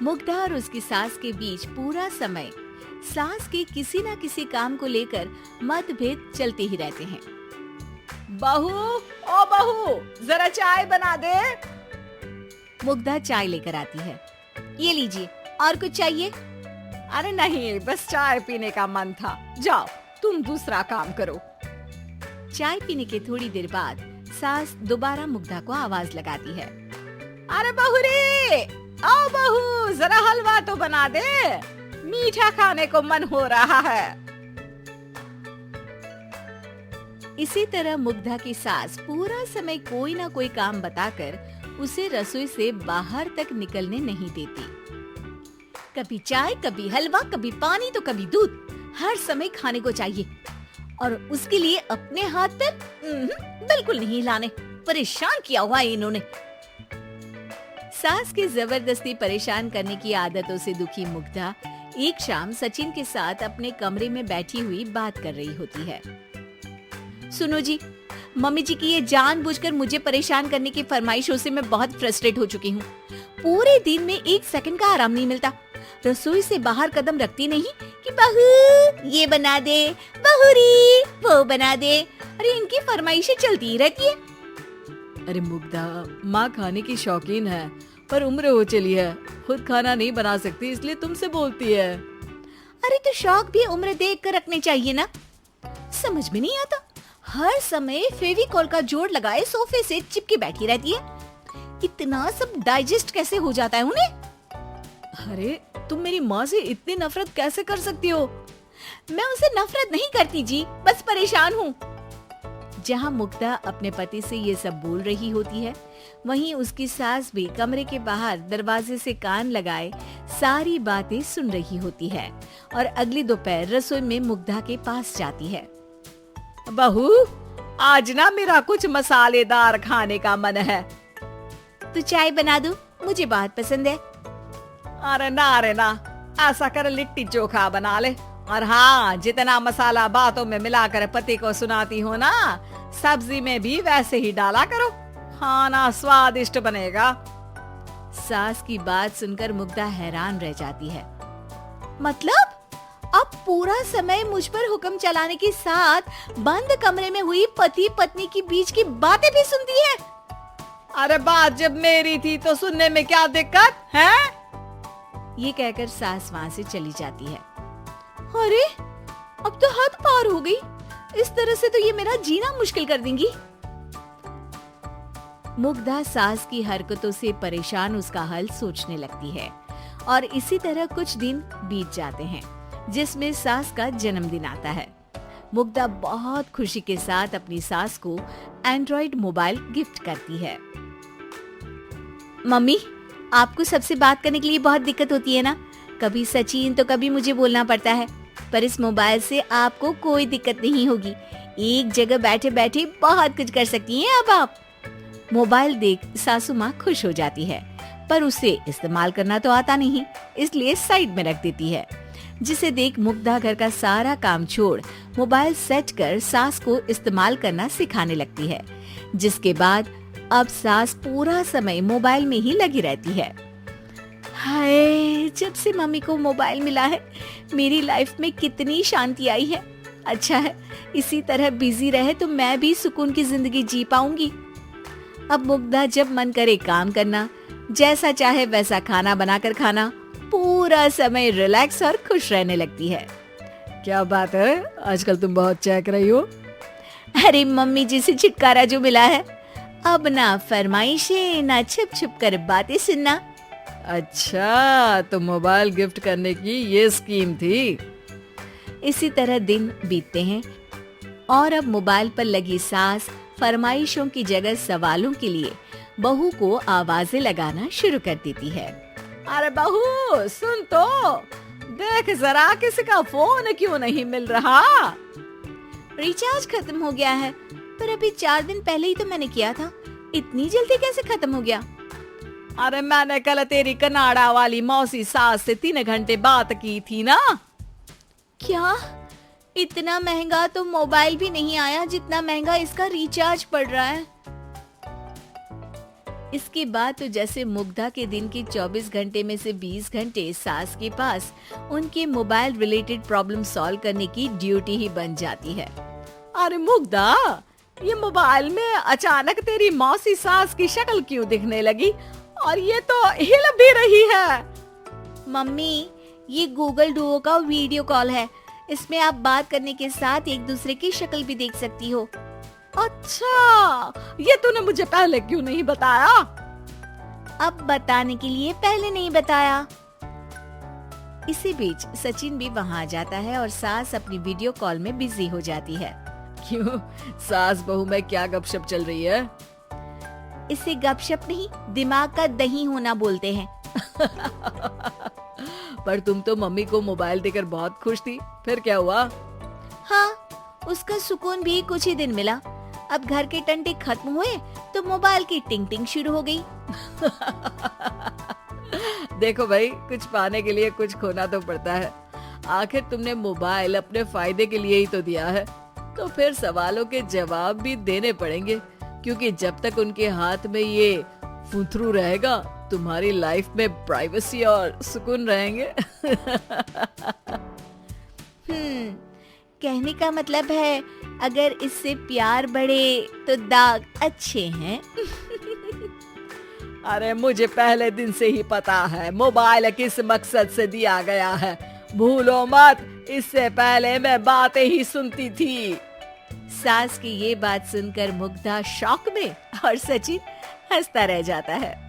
मुग्धा और उसकी सास के बीच पूरा समय सास के किसी न किसी काम को लेकर मतभेद चलते ही रहते हैं। बहू, ओ बहू, जरा चाय बना दे। मुग्धा चाय लेकर आती है। ये लीजिए, और कुछ चाहिए? अरे नहीं, बस चाय पीने का मन था। जाओ, तुम दूसरा काम करो। चाय पीने के थोड़ी देर बाद सास दोबारा मुग्धा को आवाज लगाती है। अरे बहू रे, आओ बहू, जरा हलवा तो बना दे, मीठा खाने को मन हो रहा है। इसी तरह मुग्धा की सास पूरा समय कोई ना कोई काम बताकर उसे रसोई से बाहर तक निकलने नहीं देती। कभी चाय, कभी हलवा, कभी पानी तो कभी दूध, हर समय खाने को चाहिए और उसके लिए अपने हाथ पर बिल्कुल नहीं हिलाने। परेशान किया हुआ है इन्होंने। सास के जबरदस्ती परेशान करने की आदतों से दुखी मुग्धा एक शाम सचिन के साथ अपने कमरे में बैठी हुई बात कर रही होती है। सुनो जी, मम्मी जी की ये जानबूझकर मुझे परेशान करने की फरमाइशों से मैं बहुत फ्रस्ट्रेट हो चुकी हूँ। पूरे दिन में 1 सेकंड का आराम नहीं मिलता। रसोई से बाहर कदम रखती नहीं कि बहू ये बना दे, बहुरी वो बना दे। अरे इनकी फरमाइशें चलती ही रहती है। अरे मुग्धा, माँ खाने की शौकीन है, पर उम्र हो चली है, खुद खाना नहीं बना सकती, इसलिए तुमसे बोलती है। अरे तो शौक भी उम्र देख कर रखने चाहिए ना। समझ में नहीं आता, हर समय फेविकॉल का जोड़ लगाए सोफे से चिपकी बैठी रहती है। इतना सब डाइजेस्ट कैसे हो जाता है उन्हें? अरे तुम मेरी माँ से इतनी नफरत कैसे कर सकती हो? मैं उनसे नफरत नहीं करती जी, बस परेशान हूँ। जहाँ मुग्धा अपने पति से ये सब बोल रही होती है, वहीं उसकी सास भी कमरे के बाहर दरवाजे से कान लगाए सारी बातें सुन रही होती है और अगली दोपहर रसोई में मुग्धा के पास जाती है। बहू, आज ना मेरा कुछ मसालेदार खाने का मन है। तो चाय बना दूं? मुझे बहुत पसंद है। अरे ना, ऐसा कर लिट्टी चोखा बना ले। और हाँ, जितना मसाला बातों में मिलाकर पति को सुनाती हो ना, सब्जी में भी वैसे ही डाला करो, खाना स्वादिष्ट बनेगा। सास की बात सुनकर मुग्धा हैरान रह जाती है। मतलब अब पूरा समय मुझ पर हुक्म चलाने के साथ बंद कमरे में हुई पति पत्नी की बीच की बातें भी सुनती है? अरे बात जब मेरी थी तो सुनने में क्या दिक्कत है? ये कहकर सास वहाँ से चली जाती है। अरे अब तो हद पार हो गई, इस तरह से तो ये मेरा जीना मुश्किल कर देंगी। मुग्धा सास की हरकतों से परेशान उसका हल सोचने लगती है और इसी तरह कुछ दिन बीत जाते हैं, जिसमें सास का जन्मदिन आता है। मुग्धा बहुत खुशी के साथ अपनी सास को एंड्रॉइड मोबाइल गिफ्ट करती है। मम्मी, आपको सबसे बात करने के लिए बहुत दिक्कत होती है ना? कभी सचिन तो कभी मुझे बोलना पड़ता है, पर इस मोबाइल से आपको कोई दिक्कत नहीं होगी। एक जगह बैठे बैठे बहुत कुछ कर सकती हैं अब आप। मोबाइल देख सासू माँ खुश हो जाती है, पर उसे इस्तेमाल करना तो आता नहीं, इसलिए साइड में रख देती है। जिसे देख मुग्धा घर का सारा काम छोड़ मोबाइल सेट कर सास को इस्तेमाल करना सिखाने लगती है, जिसके बाद अब सास पूरा समय मोबाइल में ही लगी रहती है। हाय, जब से मम्मी को मोबाइल मिला है मेरी लाइफ में कितनी शांति आई है। अच्छा है, इसी तरह बिजी रहे तो मैं भी सुकून की जिंदगी जी पाऊंगी। अब मुग्धा जब मन करे काम करना, जैसा चाहे वैसा खाना बनाकर खाना, पूरा समय रिलैक्स और खुश रहने लगती है। क्या बात है, आजकल तुम बहुत चहक रही हो। अरे मम्मी जी से छुटकारा जो मिला है, अब ना फरमाइशें ना छुप छुप कर बातें सुनना। अच्छा, तो मोबाइल गिफ्ट करने की ये स्कीम थी। इसी तरह दिन बीतते हैं और अब मोबाइल पर लगी सास फरमाइशों की जगह सवालों के लिए बहू को आवाजें लगाना शुरू कर देती है। अरे बहू, सुन तो, देख जरा किसी का फोन क्यों नहीं मिल रहा? रिचार्ज खत्म हो गया है, पर अभी 4 दिन पहले ही तो मैंने किया था, इतनी जल्दी कैसे खत्म हो गया? अरे मैंने कल तेरी कनाडा वाली मौसी सास से 3 घंटे बात की थी ना। क्या? इतना महंगा तो मोबाइल भी नहीं आया जितना महंगा इसका रिचार्ज पड़ रहा है। इसके बाद तो जैसे मुग्धा के दिन के 24 घंटे में से 20 घंटे सास के पास उनके मोबाइल रिलेटेड प्रॉब्लम सॉल्व करने की ड्यूटी ही बन जाती है। अरे मुग्धा, ये मोबाइल में अचानक तेरी मौसी सास की शक्ल क्यों दिखने लगी और ये तो हिल भी रही है। मम्मी, ये गूगल डुओ का वीडियो कॉल है। इसमें आप बात करने के साथ एक दूसरे की शक्ल भी देख सकती हो। अच्छा, ये तूने मुझे पहले क्यों नहीं बताया? अब बताने के लिए पहले नहीं बताया। इसी बीच सचिन भी वहाँ आ जाता है और सास अपनी वीडियो कॉल में बिजी हो जाती है। क्यों, सास बहू में क्या गपशप चल रही है? इसे गपशप नहीं, दिमाग का दही होना बोलते हैं। पर तुम तो मम्मी को मोबाइल देकर बहुत खुश थी, फिर क्या हुआ? हाँ, उसका सुकून भी कुछ ही दिन मिला। अब घर के टंटे खत्म हुए तो मोबाइल की टिंग टिंग शुरू हो गई। देखो भाई, कुछ पाने के लिए कुछ खोना तो पड़ता है। आखिर तुमने मोबाइल अपने फायदे के लिए ही तो दिया है, तो फिर सवालों के जवाब भी देने पड़ेंगे, क्योंकि जब तक उनके हाथ में ये फुंथरू रहेगा तुम्हारी लाइफ में प्राइवेसी और सुकून रहेंगे। कहने का मतलब है अगर इससे प्यार बढ़े तो दाग अच्छे हैं। अरे मुझे पहले दिन से ही पता है मोबाइल किस मकसद से दिया गया है। भूलो मत, इससे पहले मैं बातें ही सुनती थी। सास की ये बात सुनकर मुग्धा शॉक में और सचिन हंसता रह जाता है।